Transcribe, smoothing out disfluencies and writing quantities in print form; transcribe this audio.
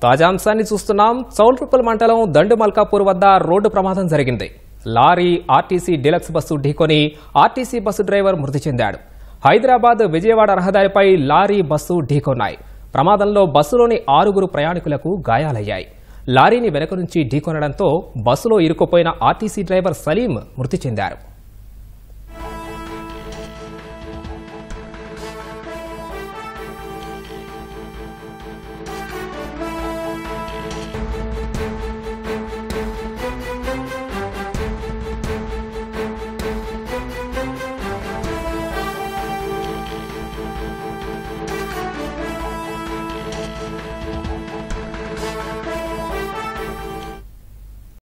తాజా అంశాన్ని చూస్తున్నాం. చౌల్ట్రుప్పల్ మండలం దండుమల్కాపూర్ వద్ద రోడ్డు ప్రమాదం జరిగింది. లారీ ఆర్టీసీ డీలక్స్ బస్సు ఢీకొని ఆర్టీసీ బస్సు డ్రైవర్ మృతి చెందాడు. హైదరాబాద్ విజయవాడ రహదారిపై లారీ బస్సు ఢీకొన్నాయి. ప్రమాదంలో బస్సులోని 6 ప్రయాణికులకు గాయాలయ్యాయి. లారీని వెనక నుంచి ఢీకొనడంతో బస్సులో ఇరుక్కుపోయిన ఆర్టీసీ డ్రైవర్ సలీం మృతి చెందారు.